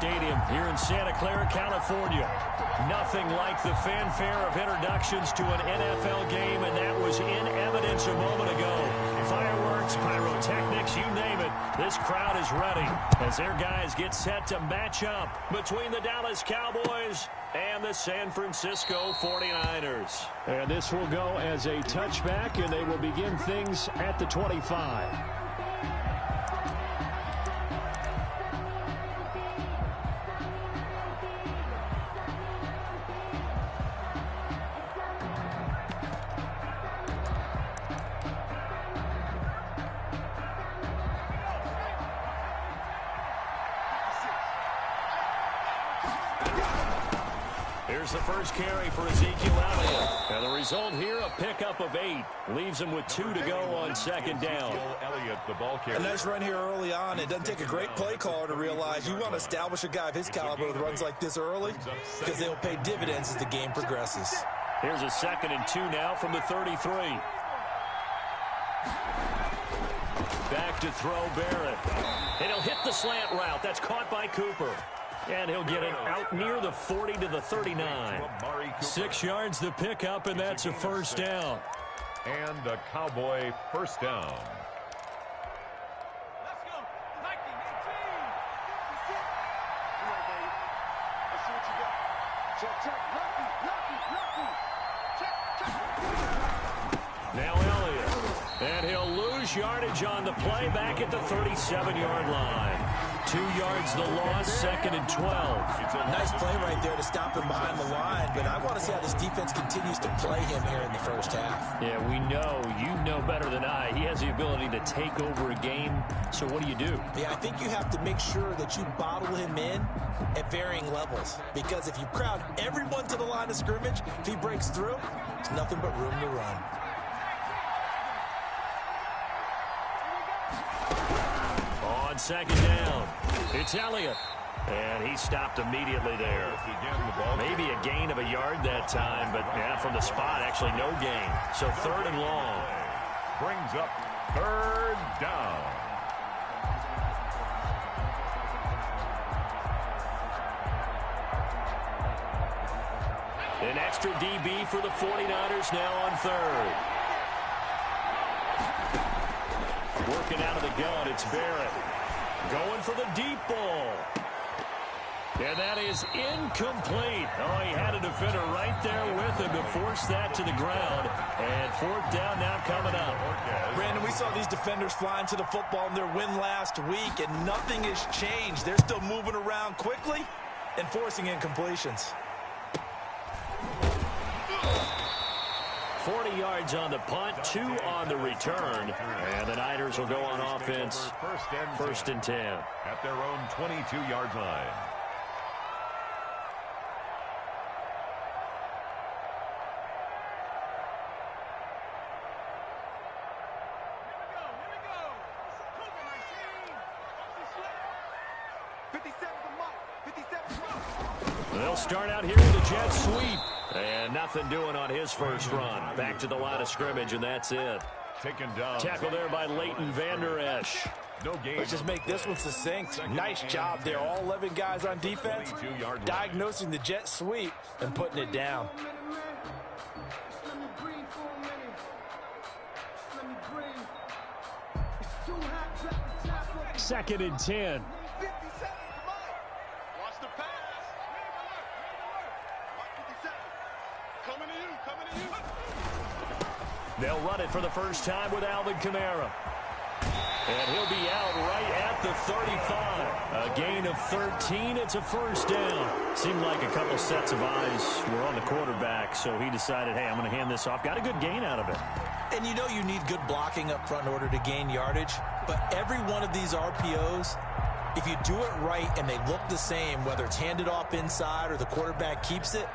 Stadium here in Santa Clara, California. Nothing like the fanfare of introductions to an NFL game, and that was in evidence a moment ago. Fireworks, pyrotechnics, you name it. This crowd is ready as their guys get set to match up between the Dallas Cowboys and the San Francisco 49ers. And this will go as a touchback, and they will begin things at the 25. Here's the first carry for Ezekiel Elliott. And the result here, a pickup of 8. Leaves him with 2 to go on second down. A nice run here early on. It doesn't take a great play caller to realize you want to establish a guy of his caliber with runs like this early because they'll pay dividends as the game progresses. Here's a 2nd and 2 now from the 33. Back to throw Barrett. And he'll hit the slant route. That's caught by Cooper. And he'll get it out near the 40 to the 39. 6 yards the pickup, and that's a first down. And a Cowboy first down. Let's go. 19, 18, 56. Let's see what you got. Check, check. Lucky. Check, check. Now Elliott. And he'll lose yardage on the play back at the 37-yard line. 2 yards the loss, 2nd and 12. Nice play right there to stop him behind the line, but I want to see how this defense continues to play him here in the first half. Yeah, we know, you know better than I, he has the ability to take over a game, so what do you do? Yeah, I think you have to make sure that you bottle him in at varying levels, because if you crowd everyone to the line of scrimmage, if he breaks through, there's nothing but room to run. On second down, it's Elliott. And he stopped immediately there. Maybe a gain of a yard that time, but yeah, from the spot, actually no gain. So 3rd and long. Brings up 3rd down. An extra DB for the 49ers now on 3rd. Working out of the gun, it's Barrett. Going for the deep ball. And that is incomplete. Oh, he had a defender right there with him to force that to the ground. And 4th down now coming up. Brandon, we saw these defenders flying to the football in their win last week, and nothing has changed. They're still moving around quickly and forcing incompletions. 40 yards on the punt, 2 on the return. And the Niners will go on offense. First and 10. At their own 22-yard line. They'll start out here with a jet sweep. And nothing doing on his first run. Back to the line of scrimmage, and that's it. Taken down. Tackle there by Leighton Vander Esch. No gain. Let's just make this one succinct. Nice job there. All 11 guys on defense diagnosing the jet sweep and putting it down. Second and 10. They'll run it for the first time with Alvin Kamara. And he'll be out right at the 35. A gain of 13. It's a first down. Seemed like a couple sets of eyes were on the quarterback, so he decided, hey, I'm going to hand this off. Got a good gain out of it. And you know you need good blocking up front in order to gain yardage. But every one of these RPOs, if you do it right and they look the same, whether it's handed off inside or the quarterback keeps it,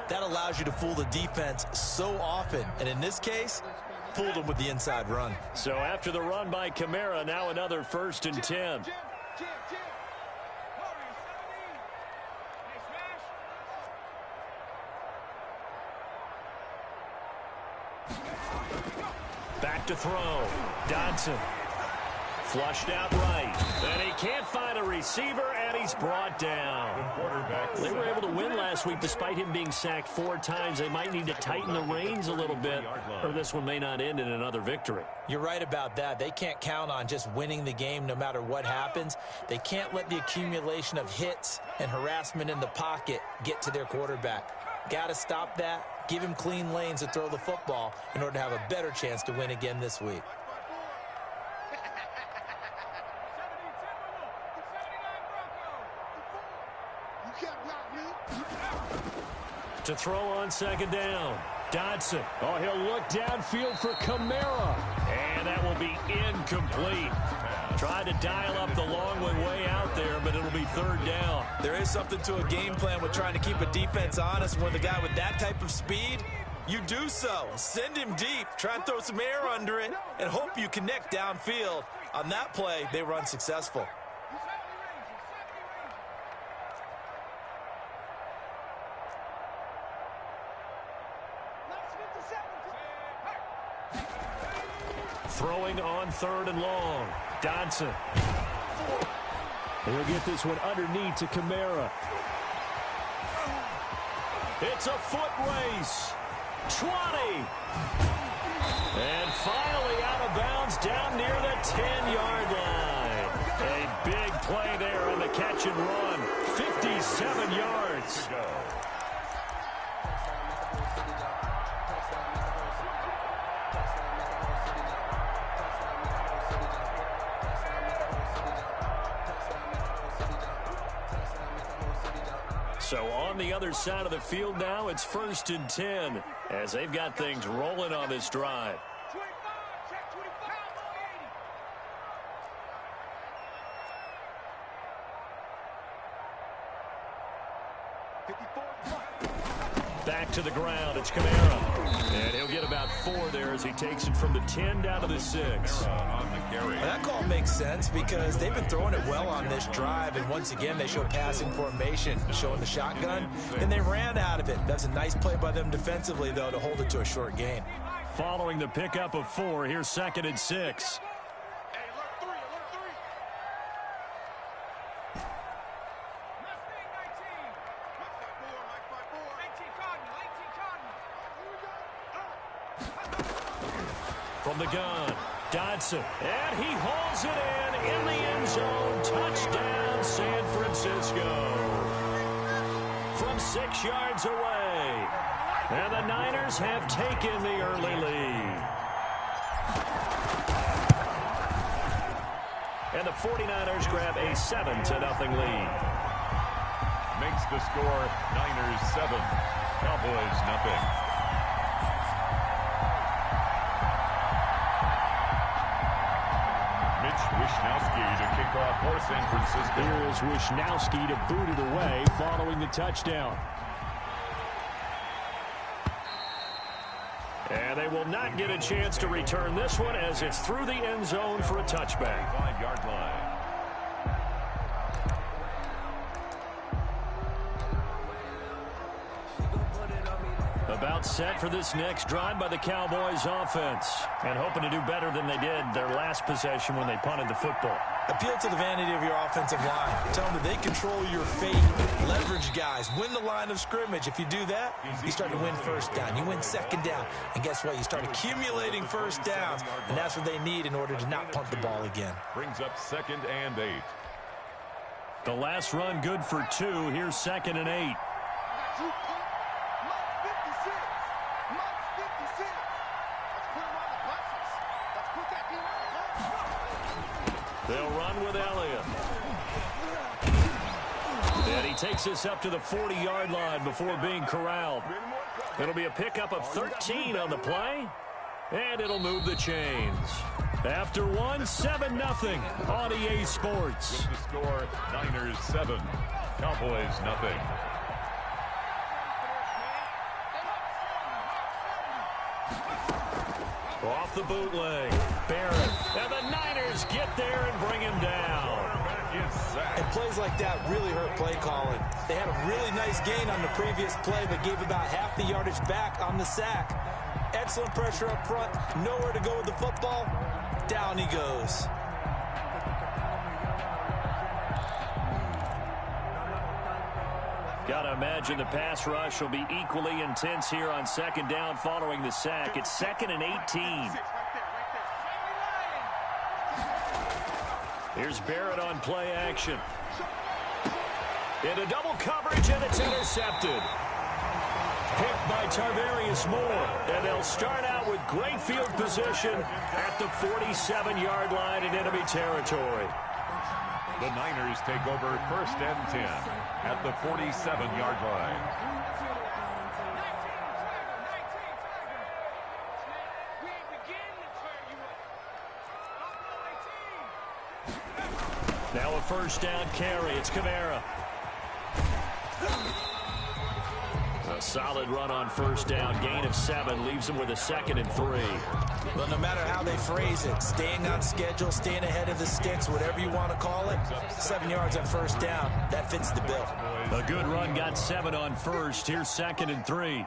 that allows you to fool the defense so often. And in this case, fooled them with the inside run. So after the run by Kamara, now another first and 10. Back to throw. Dodson Flushed out right. And he can't find a receiver, and he's brought down. They were able to win last week despite him being sacked 4 times. They might need to tighten the reins a little bit, or this one may not end in another victory. You're right about that. They can't count on just winning the game no matter what happens. They can't let the accumulation of hits and harassment in the pocket get to their quarterback. Got to stop that. Give him clean lanes to throw the football in order to have a better chance to win again this week. To throw on second down. Dodson. Oh, he'll look downfield for Kamara. And that will be incomplete. Tried to dial up the long one way out there, but it'll be third down. There is something to a game plan with trying to keep a defense honest. When the guy with that type of speed, you do so. Send him deep. Try and throw some air under it and hope you connect downfield. On that play, they were unsuccessful. Throwing on third and long. Dodson. He'll get this one underneath to Kamara. It's a foot race. 20. And finally out of bounds down near the 10-yard line. A big play there on the catch and run. 57 yards. So on the other side of the field now, it's 1st and 10 as they've got things rolling on this drive. Back to the ground. It's Kamara. And he'll get about 4 there as he takes it from the 10 down to the 6. That call makes sense because they've been throwing it well on this drive, and once again they show passing formation, showing the shotgun, and they ran out of it. That's a nice play by them defensively, though, to hold it to a short gain. Following the pickup of 4, here's 2nd and 6. From the gun, Dodson, and he hauls it in the end zone. Touchdown, San Francisco. From 6 yards away, and the Niners have taken the early lead. And the 49ers grab a 7-0 lead. Makes the score Niners 7, Cowboys nothing. Wishnowski to kick off for San Francisco. Here is Wishnowski to boot it away following the touchdown. And they will not get a chance to return this one as it's through the end zone for a touchback. 5-yard line. About set for this next drive by the Cowboys offense. And hoping to do better than they did their last possession when they punted the football. Appeal to the vanity of your offensive line. Tell them that they control your fate. Leverage guys. Win the line of scrimmage. If you do that, you start to win first down. You win second down. And guess what? You start accumulating first downs. And that's what they need in order to not punt the ball again. Brings up 2nd and 8. The last run good for 2. Here's 2nd and 8. They'll run with Elliott. And he takes this up to the 40-yard line before being corralled. It'll be a pickup of 13 on the play, and it'll move the chains. After 7-0 on EA Sports. With the score, Niners 7, Cowboys nothing. Off the bootleg. Barrett. And the Niners get there and bring him down. And plays like that really hurt play calling. They had a really nice gain on the previous play, but gave about half the yardage back on the sack. Excellent pressure up front. Nowhere to go with the football. Down he goes. Got to imagine the pass rush will be equally intense here on second down following the sack. It's 2nd and 18. Here's Barrett on play action. Into double coverage, and it's intercepted. Picked by Tarvarius Moore, and they'll start out with great field position at the 47-yard line in enemy territory. The Niners take over 1st and 10 at the 47-yard line. Now a first down carry. It's Kamara. A solid run on first down. Gain of 7 leaves him with a 2nd and 3. Well, no matter how they phrase it, staying on schedule, staying ahead of the sticks, whatever you want to call it, 7 yards on first down, that fits the bill. A good run got 7 on first. Here's 2nd and 3.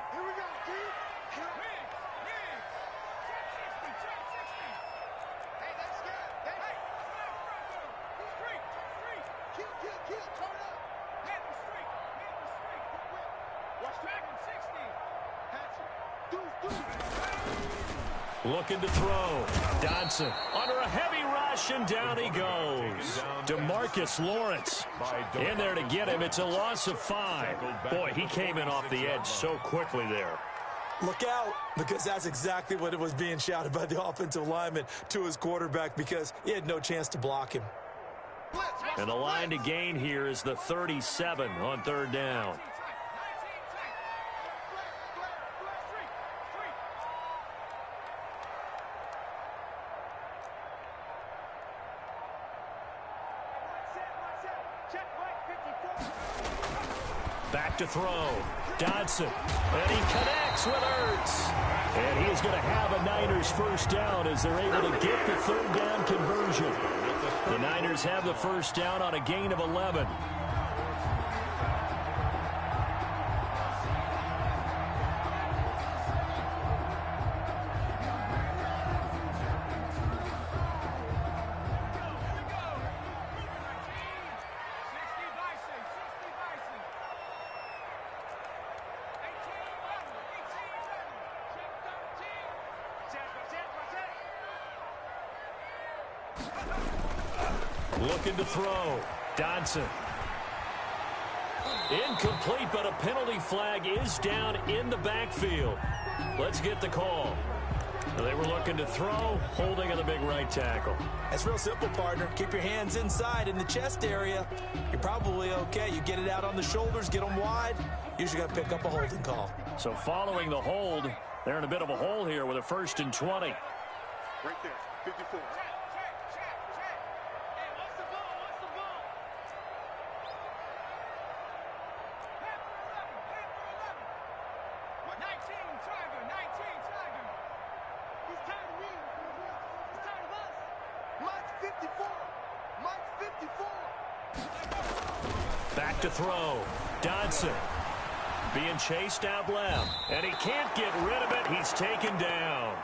Looking to throw. Dodson under a heavy rush, and down he goes. DeMarcus Lawrence in there to get him. It's a loss of 5. Boy, he came in off the edge so quickly there. Look out, because that's exactly what it was being shouted by the offensive lineman to his quarterback, because he had no chance to block him. And the line to gain here is the 37 on 3rd down. Back to throw. Dodson. And he connects with Ertz. And he is going to have a Niners first down as they're able to get the 3rd down conversion. The Niners have the first down on a gain of 11. Looking to throw. Dodson. Incomplete, but a penalty flag is down in the backfield. Let's get the call. They were looking to throw, holding on the big right tackle. That's real simple, partner. Keep your hands inside in the chest area. You're probably okay. You get it out on the shoulders, get them wide. Usually going to pick up a holding call. So following the hold, they're in a bit of a hole here with a 1st and 20. Right there, 54. Back to throw. Dodson being chased out left, and he can't get rid of it. He's taken down.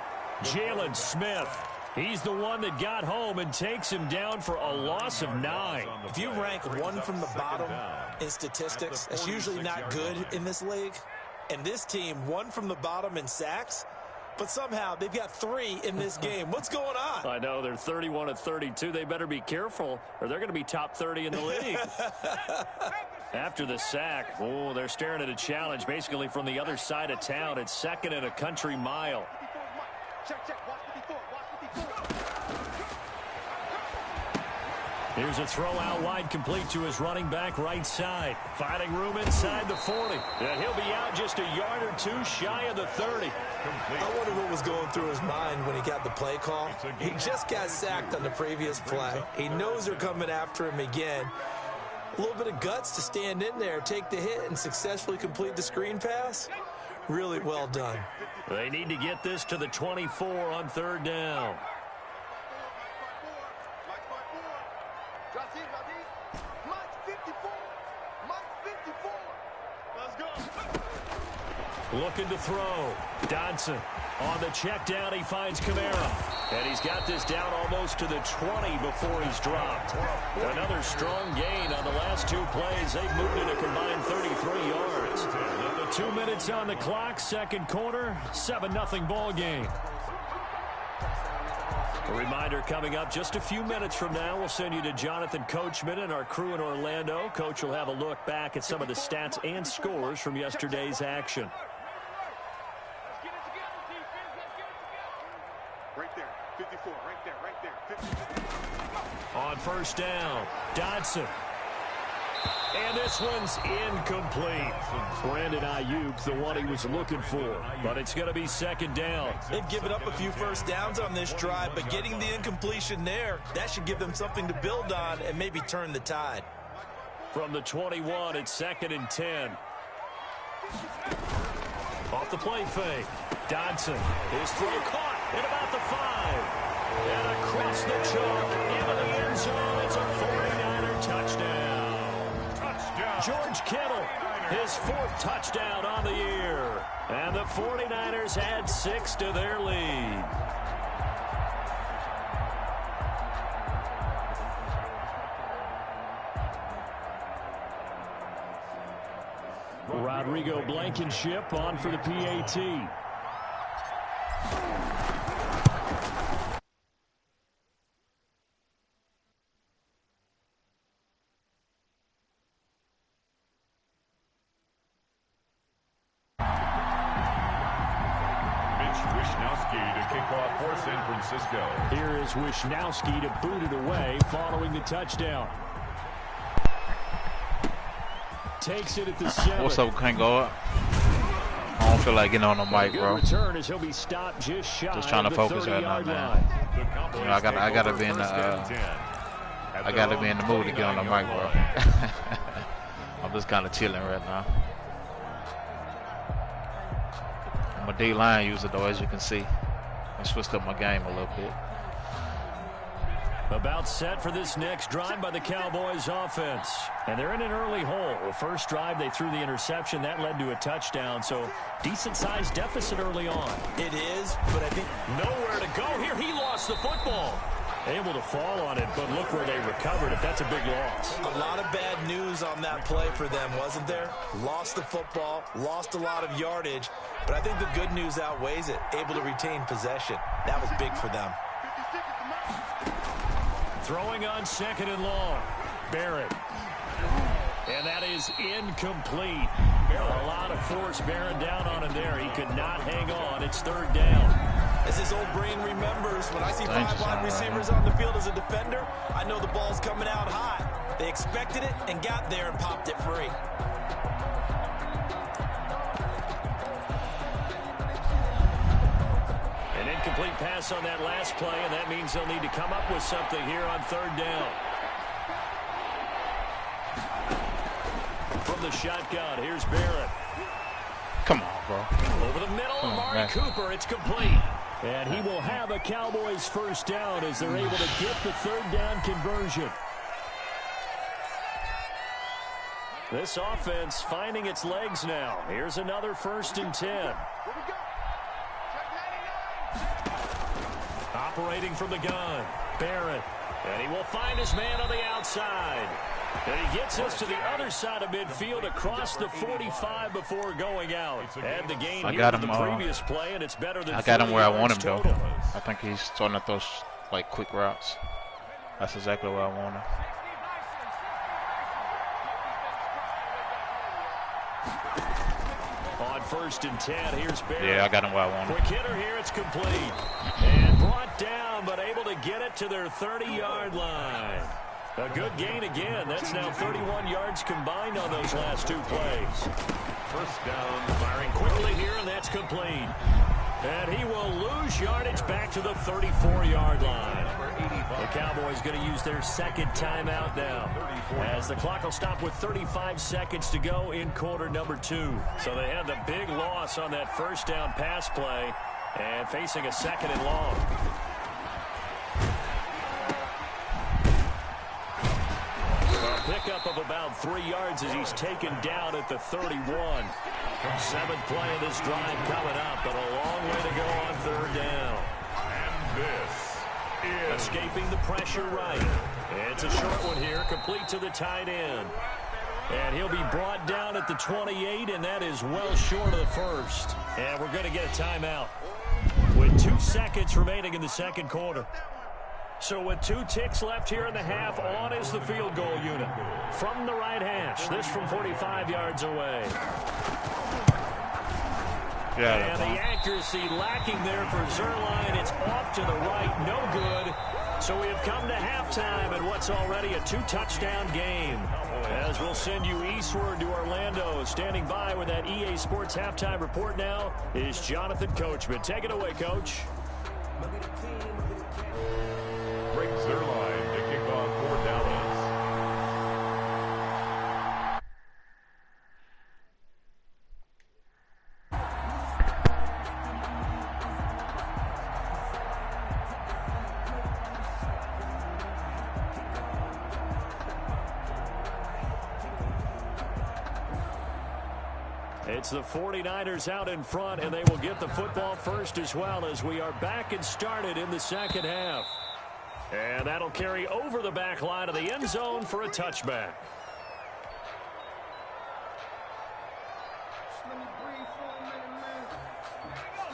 Jalen Smith. He's the one that got home and takes him down for a loss of 9. If you rank 1 from the bottom in statistics, that's usually not good in this league. And this team, 1 from the bottom in sacks, but somehow they've got 3 in this game. What's going on? I know, they're 31 of 32. They better be careful, or they're going to be top 30 in the league. After the sack, oh, they're staring at a challenge basically from the other side of town. It's 2nd and a country mile. Here's a throw out wide, complete to his running back right side. Finding room inside the 40. And he'll be out just a yard or 2 shy of the 30. I wonder what was going through his mind when he got the play call. He just got sacked on the previous play. He knows they're coming after him again. A little bit of guts to stand in there, take the hit, and successfully complete the screen pass. Really well done. They need to get this to the 24 on 3rd down. Looking to throw. Dodson on the check down. He finds Kamara. And he's got this down almost to the 20 before he's dropped. Another strong gain on the last 2 plays. They've moved it a combined 33 minutes on the clock, second quarter, 7-0 ball game. A reminder coming up just a few minutes from now, we'll send you to Jonathan Coachman and our crew in Orlando. Coach will have a look back at some of the stats and scores from yesterday's action. Right there, 54, right there, 54. On first down, Dodson. And this one's incomplete. Brandon Ayuk, the one he was looking for. But it's going to be second down. They've given up a few first downs on this drive, but getting the incompletion there, that should give them something to build on and maybe turn the tide. From the 21, it's 2nd and 10. Off the play fake. Dodson. His throw caught at about the 5. And across the chalk into the end zone. It's a 49er touchdown. George Kittle, his 4th touchdown on the year. And the 49ers add 6 to their lead. Rodrigo Blankenship on for the PAT. Here is Wishnowski to boot it away following the touchdown. Takes it at the 7. What's up, Kango? I don't feel like getting on the mic, bro. Return as he'll be stopped just trying to focus right now, man. You know, I gotta be in the I gotta be in the mood to get on the mic, bro. I'm just kind of chilling right now. I'm a D-line user, though, as you can see. I switched up my game a little bit. About set for this next drive by the Cowboys offense. And they're in an early hole. The first drive, they threw the interception. That led to a touchdown. So decent-sized deficit early on. It is, but I think nowhere to go here. He lost the football. Able to fall on it, but look where they recovered it. That's a big loss. A lot of bad news on that play for them, wasn't there? Lost the football, lost a lot of yardage, but I think the good news outweighs it. Able to retain possession. That was big for them. Throwing on 2nd and long. Barrett. And that is incomplete. A lot of force bearing down on him there. He could not hang on. It's 3rd down. As his old brain remembers, when I see 5 wide receivers on the field as a defender, I know the ball's coming out hot. They expected it and got there and popped it free. An incomplete pass on that last play, and that means they'll need to come up with something here on 3rd down. From the shotgun, here's Barrett. Come on, bro. Over the middle, Amari Cooper, it's complete. And he will have a Cowboys first down as they're able to get the 3rd down conversion. This offense finding its legs now. Here's another 1st and 10. Operating from the gun, Barrett. And he will find his man on the outside. And he gets us to the other side of midfield across the 45 before going out. And the gain here in the previous play, and it's better than I got him where I want him, total. though. I think he's starting to throw, like, quick routes. That's exactly where I want him. On 1st and 10, here's Barrett. Yeah, I got him where I want him. Quick hitter here, it's complete. And brought down, but able to get it to their 30-yard line. A good gain again. That's now 31 yards combined on those last 2 plays. First down. Firing quickly here, and that's complete. And he will lose yardage back to the 34-yard line. The Cowboys going to use their 2nd timeout now, as the clock will stop with 35 seconds to go in quarter number 2. So they had the big loss on that 1st down pass play and facing a 2nd and long. Pickup of about 3 yards as he's taken down at the 31. 7th play of this drive coming up, but a long way to go on 3rd down. And this is escaping the pressure right. It's a short one here, complete to the tight end. And he'll be brought down at the 28, and that is well short of the first. And we're going to get a timeout with 2 seconds remaining in the second quarter. So with 2 ticks left here in the half, on is the field goal unit. From the right hash, this from 45 yards away. Yeah, and the accuracy lacking there for Zerline. It's off to the right, no good. So we have come to halftime in what's already a 2-touchdown game. As we'll send you eastward to Orlando. Standing by with that EA Sports halftime report now is Jonathan Coachman. Take it away, Coach. Rick Zerline to kick off for Dallas. It's the 49ers out in front, and they will get the football first as well as we are back and started in the second half. And that'll carry over the back line of the end zone for a touchback.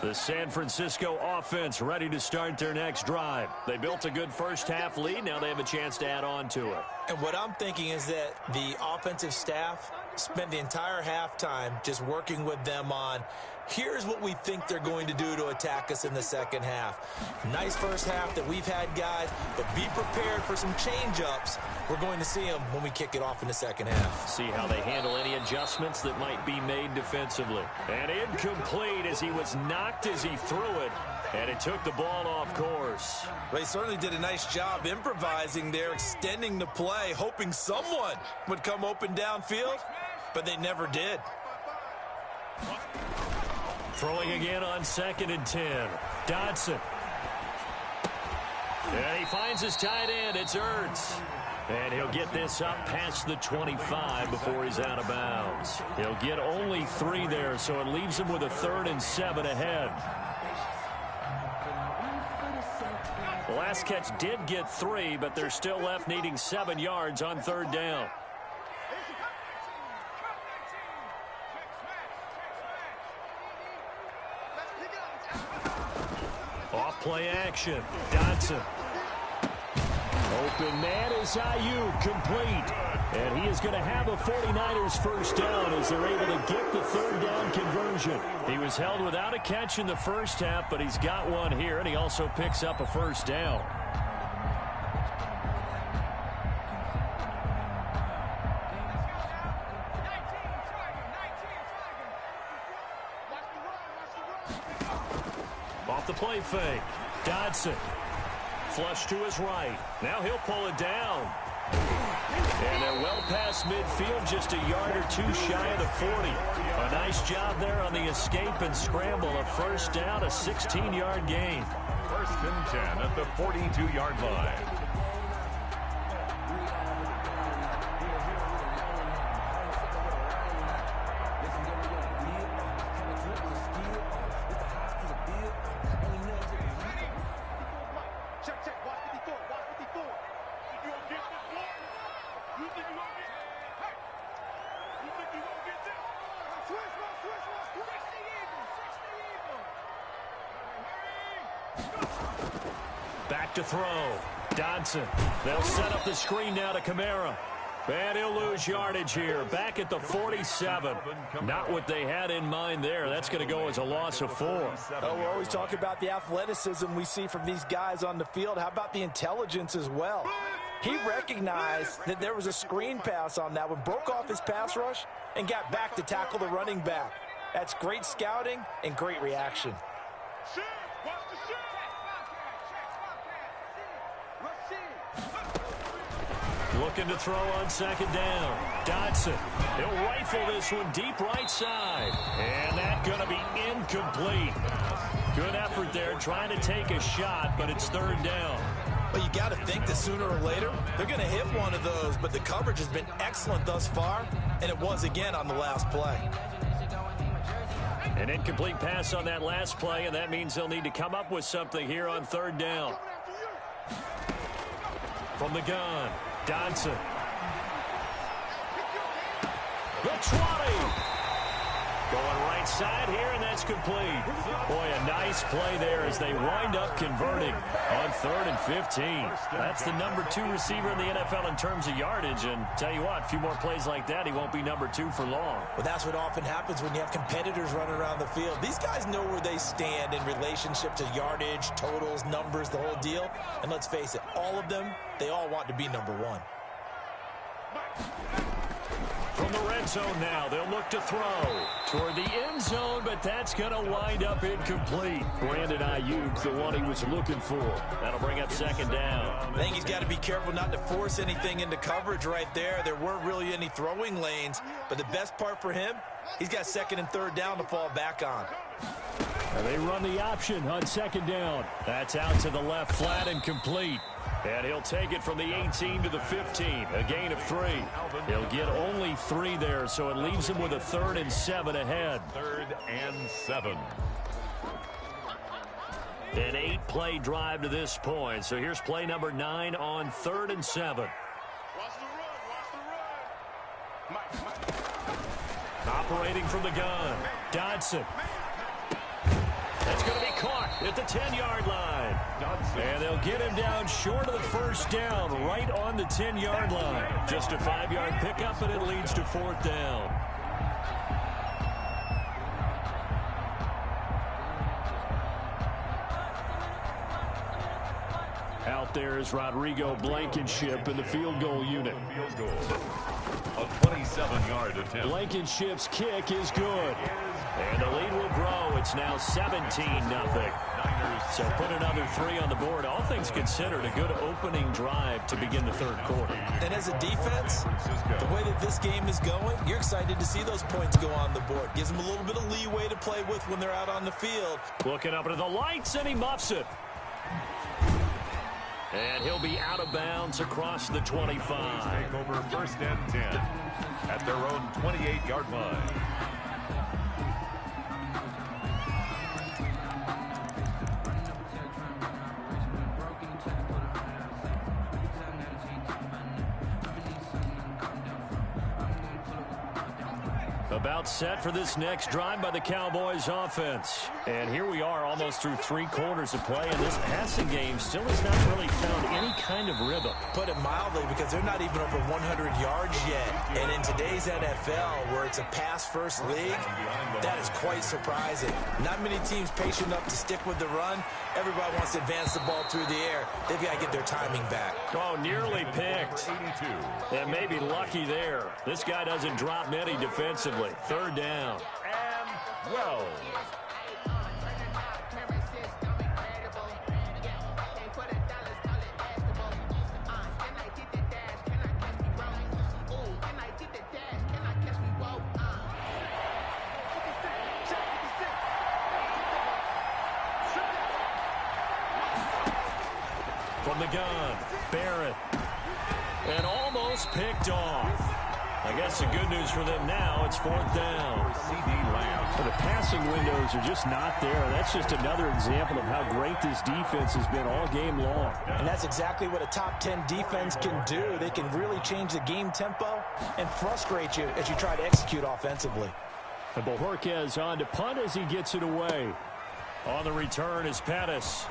The San Francisco offense ready to start their next drive. They built a good first half lead. Now they have a chance to add on to it. And what I'm thinking is that the offensive staff spent the entire halftime just working with them on, here's what we think they're going to do to attack us in the second half. Nice first half that we've had, guys, but be prepared for some change-ups. We're going to see them when we kick it off in the second half. See how they handle any adjustments that might be made defensively. And incomplete as he was knocked as he threw it, and it took the ball off course. They certainly did a nice job improvising there, extending the play, hoping someone would come open downfield, but they never did. Throwing again on 2nd and 10. Dodson. And he finds his tight end. It's Ertz. And he'll get this up past the 25 before he's out of bounds. He'll get only 3 there, so it leaves him with a 3rd and 7 ahead. The last catch did get 3, but they're still left needing 7 yards on 3rd down. Off play action. Dodson. Open man is Ayuk, complete. And he is going to have a 49ers first down as they're able to get the 3rd down conversion. He was held without a catch in the first half, but he's got one here, and he also picks up a first down. Off the play fake. Dodson. Flush to his right. Now he'll pull it down. And they're well past midfield, just a yard or 2 shy of the 40. A nice job there on the escape and scramble. A first down, a 16-yard gain. 1st and 10 at the 42-yard line. Back to throw. Dodson. They'll set up the screen now to Kamara. And he'll lose yardage here. Back at the 47. Not what they had in mind there. That's going to go as a loss of 4. Oh, we're always talking about the athleticism we see from these guys on the field. How about the intelligence as well? He recognized that there was a screen pass on that one, broke off his pass rush, and got back to tackle the running back. That's great scouting and great reaction. Looking to throw on 2nd down. Dodson. He'll rifle this one deep right side. And that's going to be incomplete. Good effort there trying to take a shot, but it's 3rd down. Well, you got to think that sooner or later they're going to hit one of those, but the coverage has been excellent thus far, and it was again on the last play. An incomplete pass on that last play, and that means they'll need to come up with something here on 3rd down. From the gun, Dodson. The 20. Going right side here, and that's complete. Boy, a nice play there as they wind up converting on 3rd and 15. That's the number 2 receiver in the NFL in terms of yardage. And tell you what, a few more plays like that, he won't be number 2 for long. Well, that's what often happens when you have competitors running around the field. These guys know where they stand in relationship to yardage, totals, numbers, the whole deal. And let's face it, all of them, they all want to be number 1. From the red zone now, they'll look to throw toward the end zone, but that's going to wind up incomplete. Brandon Ayuk, the one he was looking for. That'll bring up 2nd down. I think he's got to be careful not to force anything into coverage right there. There weren't really any throwing lanes, but the best part for him, he's got 2nd and 3rd down to fall back on. And they run the option on 2nd down. That's out to the left, flat and complete. And he'll take it from the 18 to the 15, a gain of 3. He'll get only 3 there, so it leaves him with a 3rd and 7 ahead. 3rd and 7. An 8-play drive to this point. So here's play number 9 on 3rd and 7. Watch the run. Watch the run. Operating from the gun, Dodson. That's going to be caught at the 10-yard line. And they'll get him down short of the 1st down, right on the 10-yard line. Just a 5-yard pickup, and it leads to 4th down. Out there is Rodrigo Blankenship in the field goal unit. Field goal. A 27-yard attempt. Blankenship's kick is good. And the lead will grow. It's now 17-0. So put another 3 on the board. All things considered, a good opening drive to begin the 3rd quarter. And as a defense, the way that this game is going, you're excited to see those points go on the board. Gives them a little bit of leeway to play with when they're out on the field. Looking up into the lights, and he muffs it. And he'll be out of bounds across the 25. Take over 1st and 10 at their own 28-yard line. About set for this next drive by the Cowboys offense. And here we are almost through 3 quarters of play, and this passing game still has not really found any kind of rhythm. Put it mildly, because they're not even over 100 yards yet. And in today's NFL, where it's a pass-first league, that is quite surprising. Not many teams patient enough to stick with the run. Everybody wants to advance the ball through the air. They've got to get their timing back. Oh, nearly picked. 82. And maybe lucky there. This guy doesn't drop many defensively. 3rd down. And well. From the gun, Barrett. And almost picked off. I guess the good news for them now, it's 4th down. So the passing windows are just not there. That's just another example of how great this defense has been all game long. And that's exactly what a top 10 defense can do. They can really change the game tempo and frustrate you as you try to execute offensively. And Bojorquez on to punt as he gets it away. On the return is Pettis.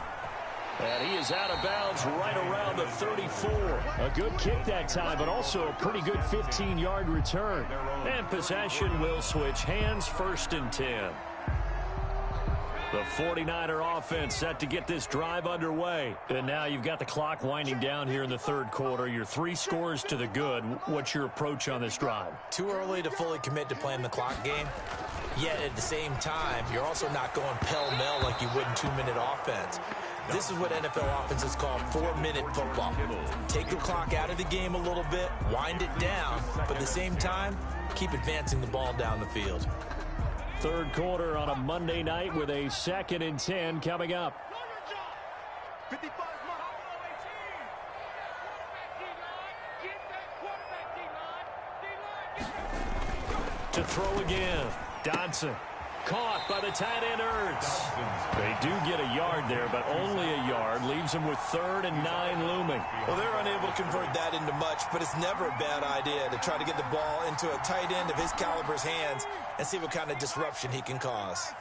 And he is out of bounds right around the 34. A good kick that time, but also a pretty good 15-yard return. And possession will switch hands, 1st and 10. The 49er offense set to get this drive underway. And now you've got the clock winding down here in the 3rd quarter. You're 3 scores to the good. What's your approach on this drive? Too early to fully commit to playing the clock game. Yet at the same time, you're also not going pell-mell like you would in 2-minute offense. This is what NFL offenses call 4-minute football. Take the clock out of the game a little bit, wind it down, but at the same time, keep advancing the ball down the field. 3rd quarter on a Monday night with a 2nd and 10 coming up. 55. To throw again, Dodson. caught by the tight end Ertz. They do get a yard there, but only a yard. Leaves them with 3rd and 9 looming. Well, they're unable to convert that into much, but it's never a bad idea to try to get the ball into a tight end of his caliber's hands and see what kind of disruption he can cause.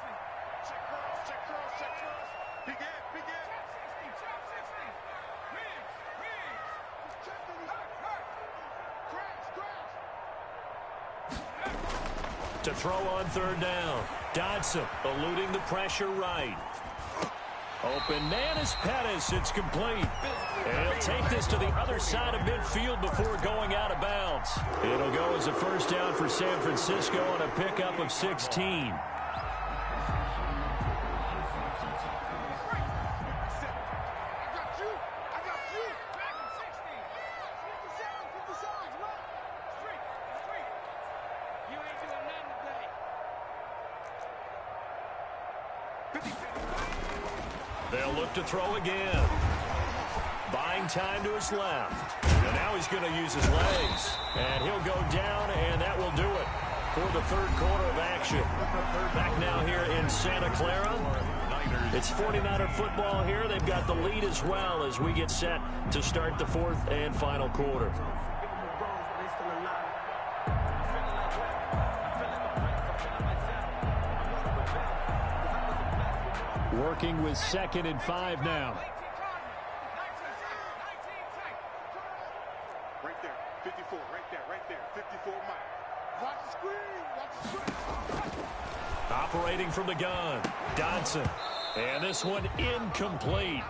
To throw on 3rd down. Dodson eluding the pressure right. Open man is Pettis. It's complete. And he'll take this to the other side of midfield before going out of bounds. It'll go as a first down for San Francisco on a pickup of 16. They'll look to throw again. Buying time to his left. And now he's going to use his legs. And he'll go down, and that will do it for the 3rd quarter of action. Back now here in Santa Clara. It's 49er football here. They've got the lead as well as we get set to start the 4th and final quarter. Working with 2nd and 5 now. Right there, 54, right there, 54 miles. Watch the screen, watch the screen. Operating from the gun, Dodson. And this one incomplete.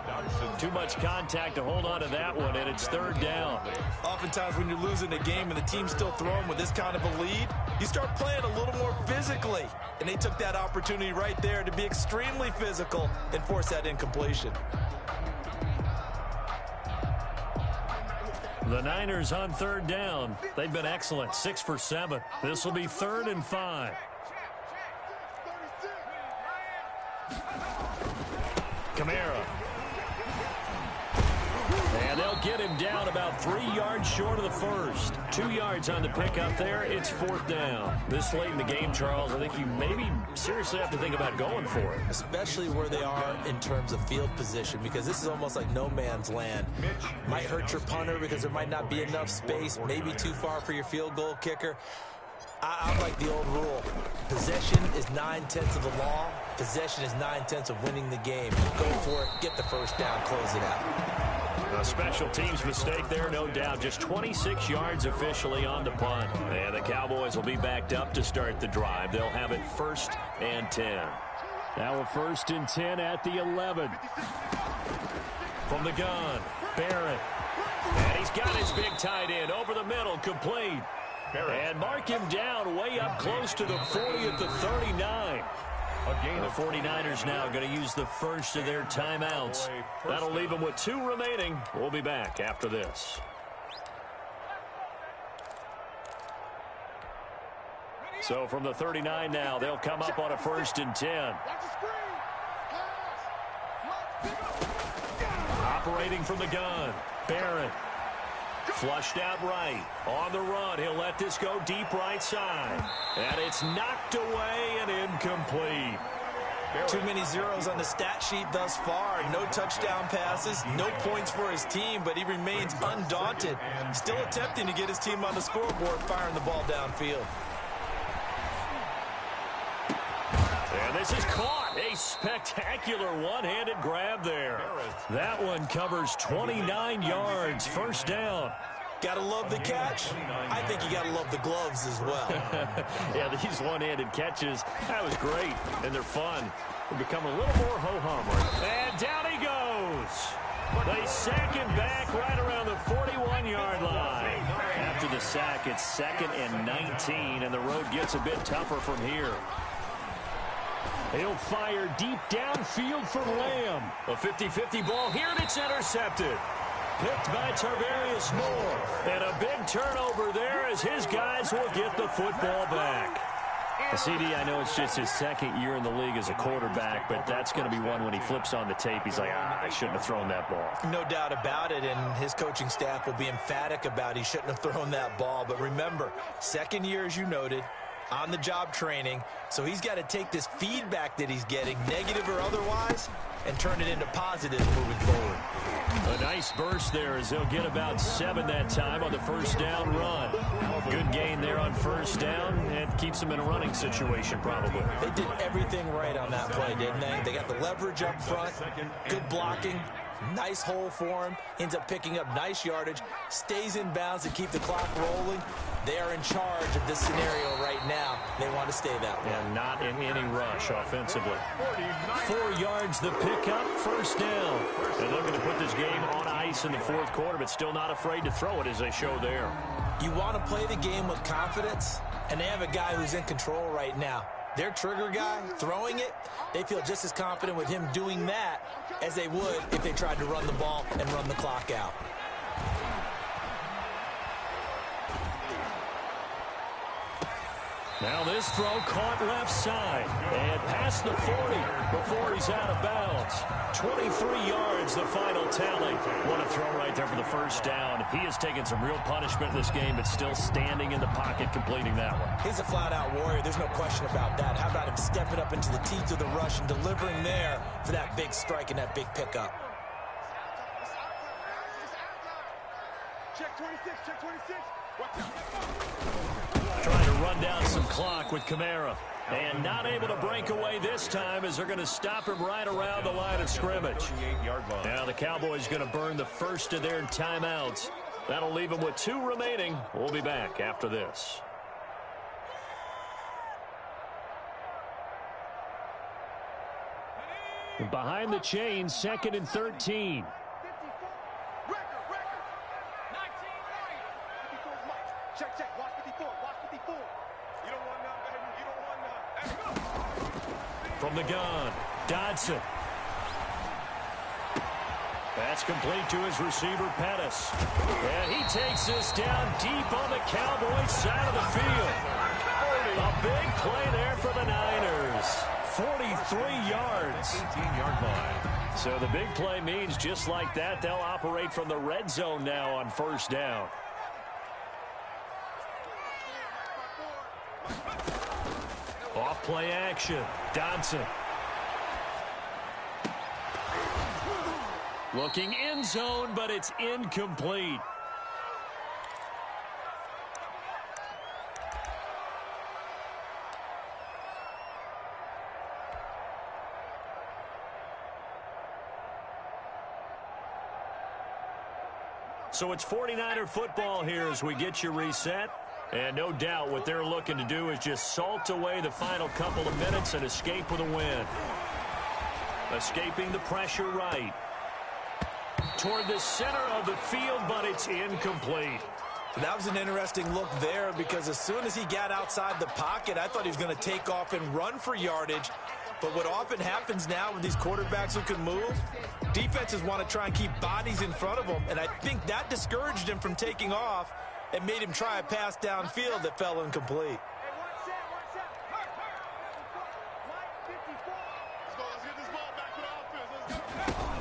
Too much contact to hold on to that one, and it's 3rd down. Oftentimes when you're losing a game and the team's still throwing with this kind of a lead, you start playing a little more physically. And they took that opportunity right there to be extremely physical and force that incompletion. The Niners on 3rd down. They've been excellent, 6 for 7. This will be 3rd and 5. Kamara. And they'll get him down about 3 yards short of the first. 2 yards on the pickup there. It's 4th down. This late in the game, Charles, I think you maybe seriously have to think about going for it. Especially where they are in terms of field position, because this is almost like no man's land. Might hurt your punter because there might not be enough space, maybe too far for your field goal kicker. I like the old rule. Possession is 9/10 of the law. Possession is 9/10 of winning the game. Go for it, get the first down, close it out. A special teams mistake there, no doubt. Just 26 yards officially on the punt. And the Cowboys will be backed up to start the drive. They'll have it 1st and 10. Now a 1st and 10 at the 11. From the gun, Barrett. And he's got his big tight end over the middle, complete. And mark him down way up close to the 40 at the 39. The 49ers now going to use the first of their timeouts. That'll leave them with 2 remaining. We'll be back after this. So from the 39 now, they'll come up on a 1st and 10. Operating from the gun, Barrett. Flushed out right. On the run, he'll let this go deep right side. And it's knocked away and incomplete. Too many zeros on the stat sheet thus far. No touchdown passes, no points for his team, but he remains undaunted. Still attempting to get his team on the scoreboard, firing the ball downfield. And this is caught. A spectacular one-handed grab there. That one covers 29 yards. 1st down. Gotta love the catch. I think you gotta love the gloves as well. Yeah, these one-handed catches, that was great, and they're fun. They become a little more ho-hum. And down he goes. They sack him back right around the 41-yard line. After the sack, it's 2nd and 19, and the road gets a bit tougher from here. He'll fire deep downfield for Lamb. A 50-50 ball here, and it's intercepted. Picked by Tarvarius Moore. And a big turnover there as his guys will get the football back. CD, I know it's just his 2nd year in the league as a quarterback, but that's going to be one when he flips on the tape. He's like, I shouldn't have thrown that ball. No doubt about it, and his coaching staff will be emphatic about he shouldn't have thrown that ball. But remember, 2nd year, as you noted, on-the-job training, so he's got to take this feedback that he's getting, negative or otherwise, and turn it into positives moving forward. A nice burst there as they'll get about 7 that time on the first down run. Good gain there on first down and keeps them in a running situation probably. They did everything right on that play, didn't they? They got the leverage up front, good blocking, nice hole for him, ends up picking up nice yardage, stays in bounds to keep the clock rolling. They are in charge of this scenario right now. They want to stay that way. And not in any rush offensively. 4 yards the pickup, first down. They're looking to put this game on ice in the fourth quarter, but still not afraid to throw it as they show there. You want to play the game with confidence, and they have a guy who's in control right now. Their trigger guy, throwing it, they feel just as confident with him doing that as they would if they tried to run the ball and run the clock out. Now this throw caught left side and past the 40 before he's out of bounds. 23 yards, the final tally. What a throw right there for the first down. He has taken some real punishment in this game, but still standing in the pocket, completing that one. He's a flat-out warrior. There's no question about that. How about him stepping up into the teeth of the rush and delivering there for that big strike and that big pickup? Check 26, check 26. Watch out. Trying to run down some clock with Kamara. And not able to break away this time as they're going to stop him right around the line of scrimmage. Now the Cowboys going to burn the first of their timeouts. That'll leave them with 2 remaining. We'll be back after this. Behind the chains, 2nd and 13. Check, check. Watch 54. Watch 54. You don't want none, baby. You don't want none. Let's go. From the gun, Dodson. That's complete to his receiver, Pettis. And he takes this down deep on the Cowboys side of the field. A big play there for the Niners. 43 yards. 18-yard line. So the big play means just like that, they'll operate from the red zone now on first down. Off play action. Dodson. Looking end zone, but it's incomplete. So it's 49er football here as we get you reset. And no doubt what they're looking to do is just salt away the final couple of minutes and escape with a win. Escaping the pressure right. Toward the center of the field, but it's incomplete. That was an interesting look there because as soon as he got outside the pocket, I thought he was going to take off and run for yardage. But what often happens now with these quarterbacks who can move, defenses want to try and keep bodies in front of them, and I think that discouraged him from taking off and made him try a pass downfield that fell incomplete.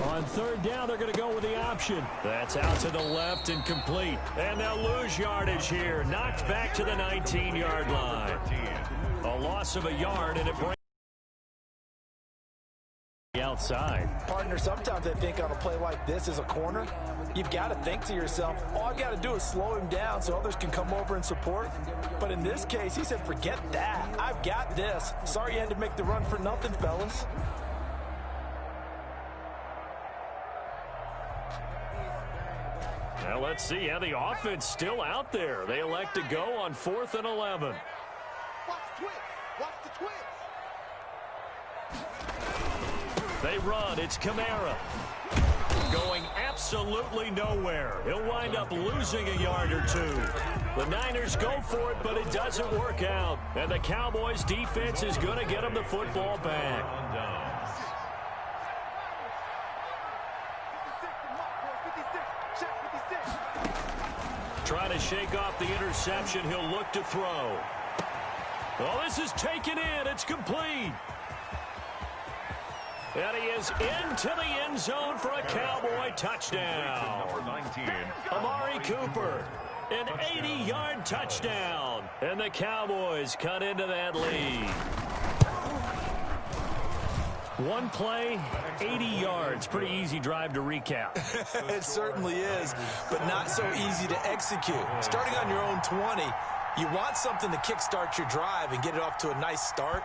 On third down, they're going to go with the option. That's out to the left and complete. And they'll lose yardage here. Knocked back to the 19-yard line. A loss of a yard, and it brings the outside. Partner, sometimes I think on a play like this as a corner, you've got to think to yourself, all I've got to do is slow him down so others can come over and support. But in this case, he said, forget that. I've got this. Sorry you had to make the run for nothing, fellas. Now let's see how the offense still out there. They elect to go on 4th and 11. Watch the twins. Watch the twins. They run. It's Kamara. Going absolutely nowhere. He'll wind up losing a yard or 2. The Niners go for it, but it doesn't work out. And the Cowboys defense is going to get them the football back. Trying to shake off the interception. He'll look to throw. Well, this is taken in. It's complete. And he is into the end zone for a Cowboy touchdown. Number 19. Amari Cooper, an 80-yard touchdown. And the Cowboys cut into that lead. One play, 80 yards. Pretty easy drive to recap. It certainly is, but not so easy to execute. Starting on your own 20, you want something to kickstart your drive and get it off to a nice start.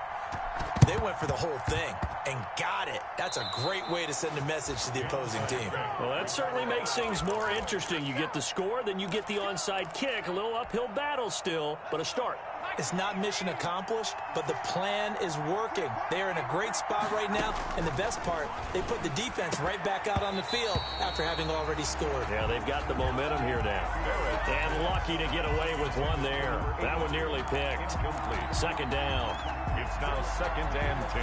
They went for the whole thing and got it. That's a great way to send a message to the opposing team. Well, that certainly makes things more interesting. You get the score, then you get the onside kick. A little uphill battle still, but a start. It's not mission accomplished, but the plan is working. They're in a great spot right now, and the best part, they put the defense right back out on the field after having already scored. Yeah, they've got the momentum here now. And lucky to get away with one there. That one nearly picked. Second down. It's now 2nd and 10.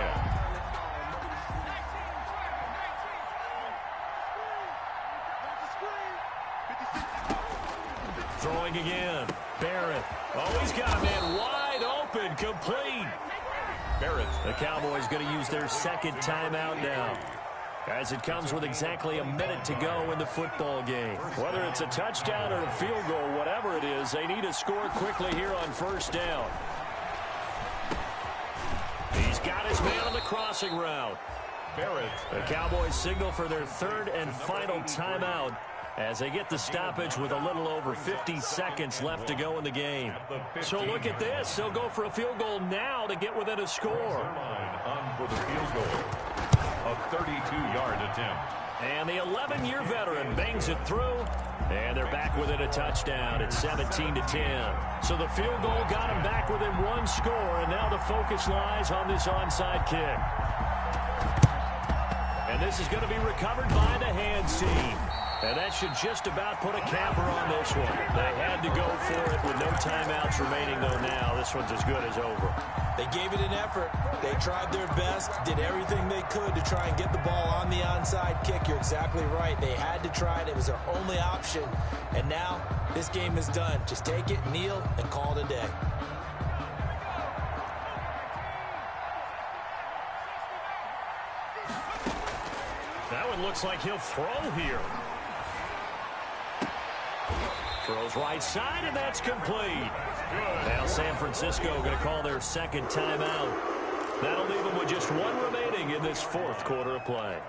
Throwing again. Barrett. Oh, he's got a man wide open. Complete. Barrett. The Cowboys going to use their second timeout now. Guys, it comes with exactly a minute to go in the football game. Whether it's a touchdown or a field goal, whatever it is, they need to score quickly here on first down. He's got his man on the crossing route. Barrett. The Cowboys signal for their third and final timeout as they get the stoppage with a little over 50 seconds left to go in the game. So look at this. They'll go for a field goal now to get within a score. On for the field goal. A 32-yard attempt. And the 11-year veteran bangs it through. And they're back within a touchdown. It's 17-10. So the field goal got him back within one score. And now the focus lies on this onside kick. And this is going to be recovered by the hands team. And that should just about put a capper on this one. They had to go for it with no timeouts remaining, though, now. This one's as good as over. They gave it an effort. They tried their best, did everything they could to try and get the ball on the onside kick. You're exactly right. They had to try it. It was their only option. And now this game is done. Just take it, kneel, and call it a day. That one looks like he'll throw here. Throws right side, and that's complete. Now San Francisco going to call their second timeout. That'll leave them with just one remaining in this fourth quarter of play.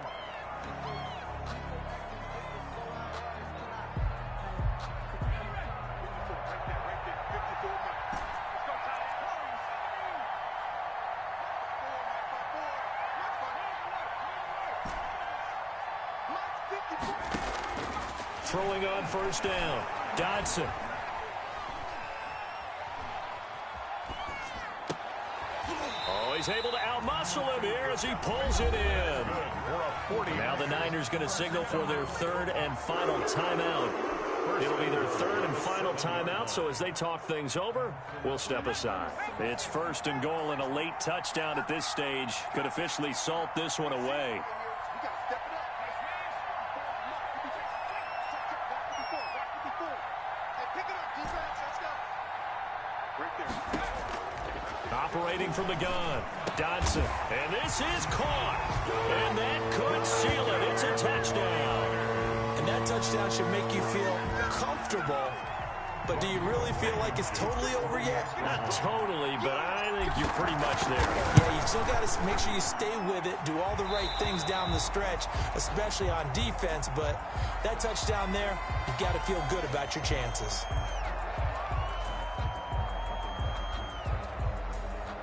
Throwing on first down. Dodson. Oh, he's able to outmuscle him here as he pulls it in. Now the Niners going to signal for their third and final timeout. It'll be their third and final timeout, so as they talk things over, we'll step aside. It's first and goal, and a late touchdown at this stage could officially salt this one away. Operating from the gun, Dodson, and this is caught, and that could seal it. It's a touchdown. And that touchdown should make you feel comfortable, but do you really feel like it's totally over yet? Not totally, but I think you're pretty much there. Yeah, you still got to make sure you stay with it, do all the right things down the stretch, especially on defense, but that touchdown there, you've got to feel good about your chances.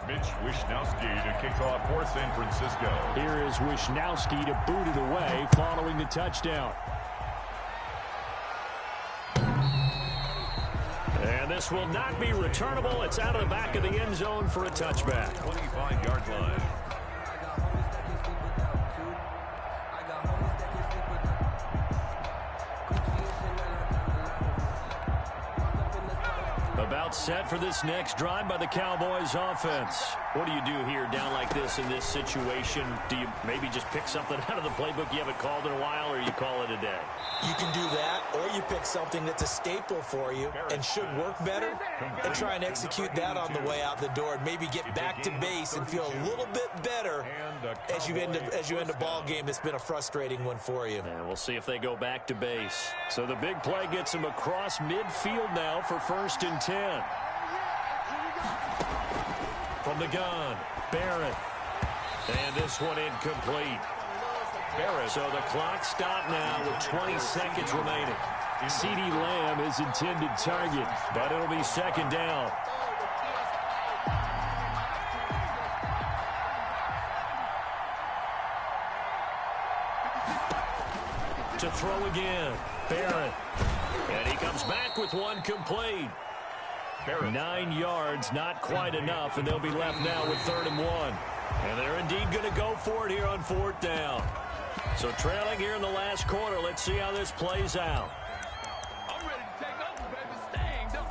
Mitch Wishnowsky to kick off for San Francisco. Here is Wishnowsky to boot it away following the touchdown. And this will not be returnable. It's out of the back of the end zone for a touchback. 25-yard line. About set for this next drive by the Cowboys offense. What do you do here down like this in this situation? Do you maybe just pick something out of the playbook you haven't called in a while, or you call it a day? You can do that, or you pick something that's a staple for you and should work better and try and execute that on the way out the door and maybe get back to base and feel a little bit better as you end a ball game that's been a frustrating one for you. And we'll see if they go back to base. So the big play gets them across midfield now for 1st and 10. From the gun, Barrett. And this one incomplete. Barrett. So the clock stopped now with 20 seconds remaining. CeeDee Lamb is intended target, but it'll be second down. To throw again, Barrett. And he comes back with one complete. Barrett. 9 yards, not quite enough, and they'll be left now with 3rd and 1. And they're indeed going to go for it here on 4th down. So trailing here in the last quarter, let's see how this plays out. I'm ready to take over, baby. Staying, don't.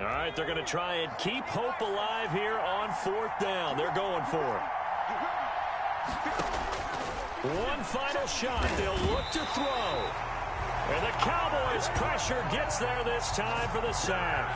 All right, they're going to try and keep hope alive here on 4th down. They're going for it. One final shot. They'll look to throw. And the Cowboys' pressure gets there this time for the sack.